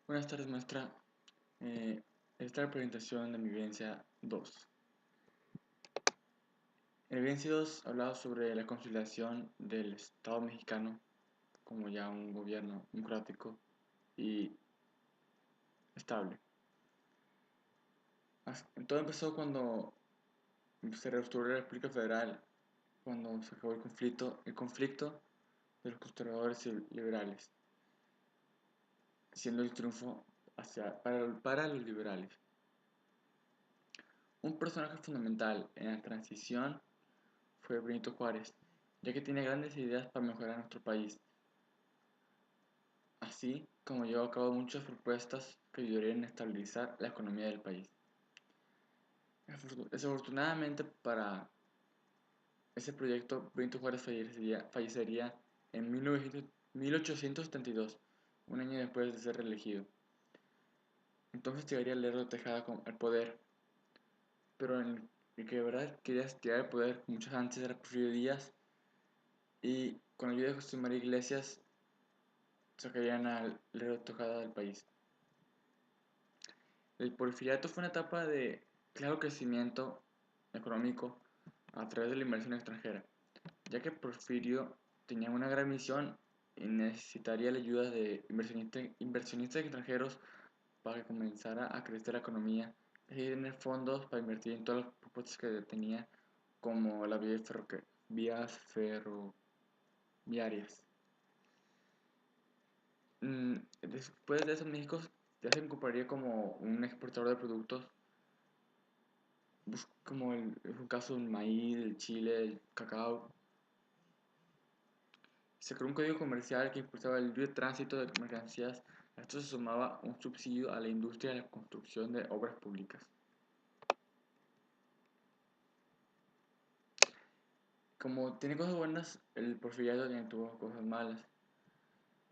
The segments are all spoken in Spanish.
Buenas tardes, maestra. Esta es la presentación de mi vivencia 2. En la vivencia 2 hablaba sobre la consolidación del Estado mexicano como ya un gobierno democrático y estable. Todo empezó cuando se restauró la República Federal, cuando se acabó el conflicto de los conservadores y liberales, siendo el triunfo para los liberales. Un personaje fundamental en la transición fue Benito Juárez, ya que tiene grandes ideas para mejorar nuestro país, así como llevó a cabo muchas propuestas que ayudarían a estabilizar la economía del país. Desafortunadamente para ese proyecto, Benito Juárez fallecería en 1872, un año después de ser reelegido. Entonces llegaría Lerdo Tejada al poder, pero el que de verdad quería llegar al poder muchos antes era Porfirio Díaz, y con la ayuda de José María Iglesias sacarían al Lerdo Tejada del país. El porfiriato fue una etapa de claro crecimiento económico a través de la inversión extranjera, ya que Porfirio tenía una gran misión y necesitaría la ayuda de inversionistas extranjeros para que comenzara a crecer la economía y tener fondos para invertir en todas las propuestas que tenía, como las vías ferroviarias. Después de eso, México ya se incorporaría como un exportador de productos, como es un caso del maíz, del chile, del cacao. Se creó un código comercial que impulsaba el libre tránsito de mercancías. A esto se sumaba un subsidio a la industria de la construcción de obras públicas. Como tiene cosas buenas, el porfiriato también tuvo cosas malas.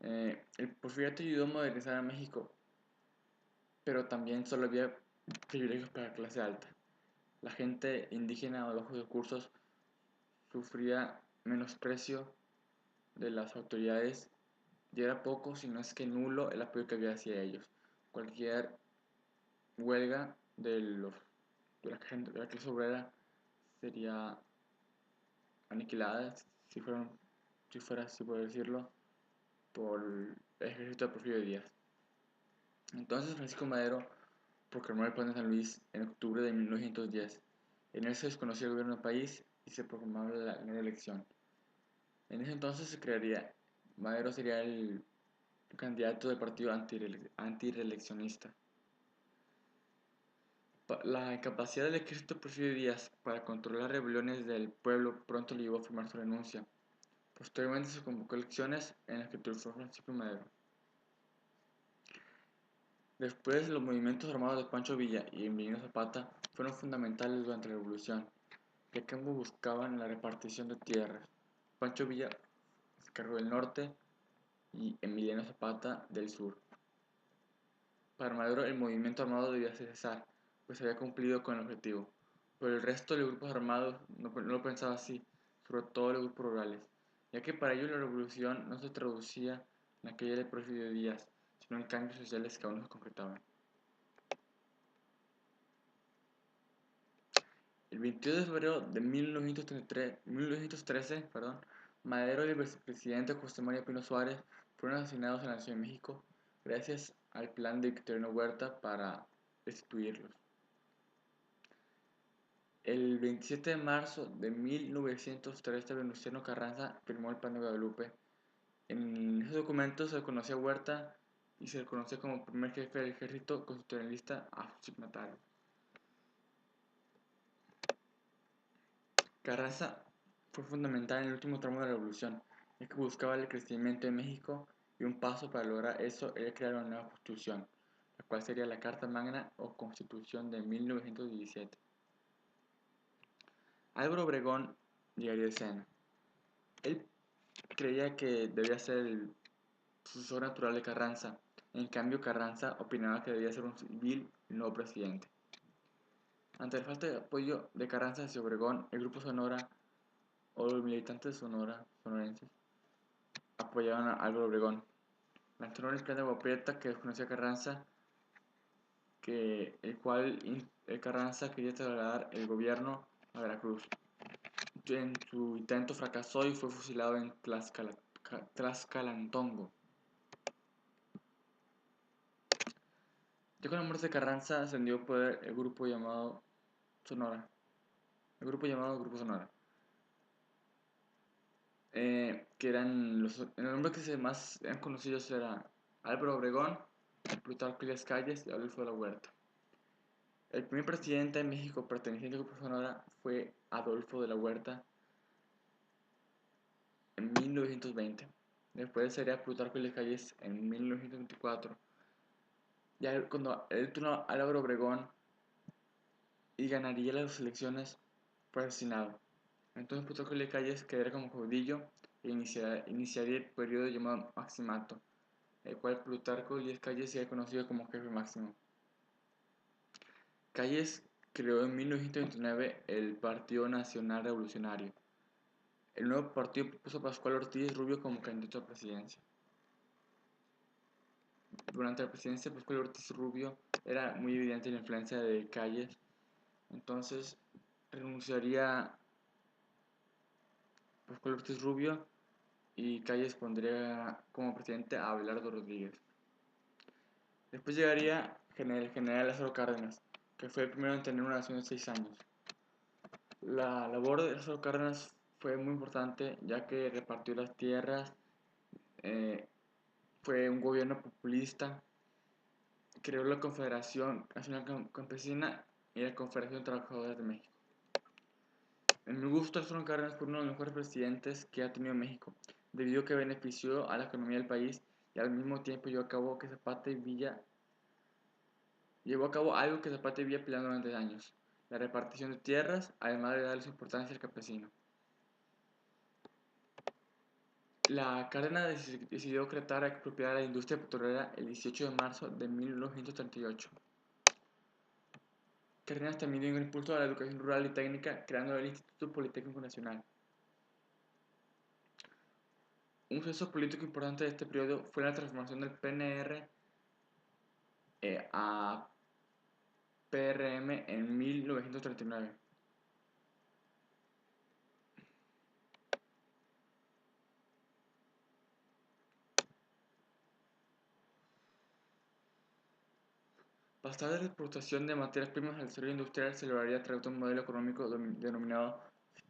El porfiriato ayudó a modernizar a México, pero también solo había privilegios para la clase alta. La gente indígena o de bajos recursos sufría menosprecio de las autoridades, y era poco, si no es que nulo, el apoyo que había hacia ellos. Cualquier huelga de la gente de la clase obrera sería aniquilada, si fuera así por decirlo, por el ejército de Porfirio Díaz. Entonces Francisco Madero proclamó el Plan de San Luis en octubre de 1910. En él se desconocía el gobierno del país y se proclamaba la nueva elección. En ese entonces Madero sería el candidato del partido antireeleccionista. La incapacidad del ejército de Porfirio Díaz para controlar las rebeliones del pueblo pronto le llevó a firmar su renuncia. Posteriormente se convocó elecciones en las que triunfó Francisco Madero. Después, los movimientos armados de Pancho Villa y Emiliano Zapata fueron fundamentales durante la revolución, ya que ambos buscaban la repartición de tierras. Pancho Villa se encargó del norte y Emiliano Zapata del sur. Para Madero el movimiento armado debía cesar, pues había cumplido con el objetivo, pero el resto de los grupos armados no lo pensaba así, sobre todo los grupos rurales, ya que para ellos la revolución no se traducía en aquella de Porfirio Díaz, sino en cambios sociales que aún no se concretaban. El 22 de febrero de 1913, Madero y el vicepresidente José María Pino Suárez fueron asesinados en la Ciudad de México gracias al plan de Victoriano Huerta para destituirlos. El 27 de marzo de 1913, Venustiano Carranza firmó el Plan de Guadalupe. En ese documento se reconoció a Huerta y se le conoce como primer jefe del ejército constitucionalista signatario. Carranza fue fundamental en el último tramo de la revolución, ya que buscaba el crecimiento de México, y un paso para lograr eso era crear una nueva constitución, la cual sería la Carta Magna o Constitución de 1917. Álvaro Obregón llegaría a escena. Él creía que debía ser el sucesor natural de Carranza. En cambio, Carranza opinaba que debía ser un civil y no presidente. Ante la falta de apoyo de Carranza hacia Obregón, el grupo Sonora o los militantes sonorenses apoyaban a Álvaro Obregón. lanzaron el plan de Agua Prieta que desconocía Carranza, Carranza quería trasladar el gobierno a Veracruz. En su intento fracasó y fue fusilado en Tlaxcalantongo. Ya con la muerte de Carranza ascendió al poder el grupo llamado Sonora. Grupo Sonora. Que eran el nombre que más eran conocidos era Álvaro Obregón, Plutarco Elías Calles y Adolfo de la Huerta. El primer presidente de México perteneciente al Grupo Sonora fue Adolfo de la Huerta en 1920. Después sería Plutarco Elías Calles en 1924. Ya cuando él turno Álvaro Obregón y ganaría las elecciones fue asesinado. Entonces Plutarco Elías Calles quedaría como caudillo e iniciaría el periodo llamado Maximato, el cual Plutarco Elías Calles sería conocido como jefe máximo. Calles creó en 1929 el Partido Nacional Revolucionario. El nuevo partido propuso a Pascual Ortiz Rubio como candidato a la presidencia. Durante la presidencia de Pascual Ortiz Rubio era muy evidente la influencia de Calles, entonces renunciaría Pascual Ortiz Rubio y Calles pondría como presidente a Abelardo Rodríguez. Después llegaría el general Lázaro Cárdenas, que fue el primero en tener una nación de 6 años. La labor de Lázaro Cárdenas fue muy importante ya que repartió las tierras, fue un gobierno populista, creó la Confederación Nacional Campesina y la Confederación de Trabajadores de México. En mi gusto, Lázaro Cárdenas fue uno de los mejores presidentes que ha tenido México, debido a que benefició a la economía del país y al mismo tiempo llevó a cabo algo que Zapata y Villa peleando durante años: la repartición de tierras, además de darle su importancia al campesino. La Cárdenas decidió decretar expropiar la industria petrolera el 18 de marzo de 1938. Cárdenas también dio un impulso a la educación rural y técnica, creando el Instituto Politécnico Nacional. Un suceso político importante de este periodo fue la transformación del PNR a PRM en 1939. Pasar de la exportación de materias primas al desarrollo industrial se lograría a través de un modelo económico denominado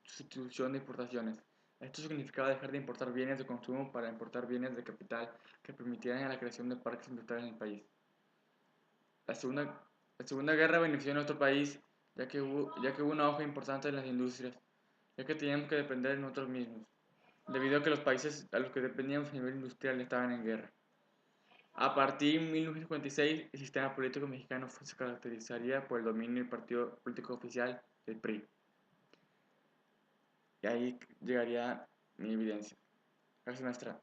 sustitución de importaciones. Esto significaba dejar de importar bienes de consumo para importar bienes de capital que permitieran la creación de parques industriales en el país. La Segunda, la segunda Guerra benefició a nuestro país ya que hubo una hoja importante en las industrias, ya que teníamos que depender de nosotros mismos, debido a que los países a los que dependíamos a nivel industrial estaban en guerra. A partir de 1956, el sistema político mexicano se caracterizaría por el dominio del partido político oficial, el PRI. Y ahí llegaría mi evidencia. Gracias, maestra.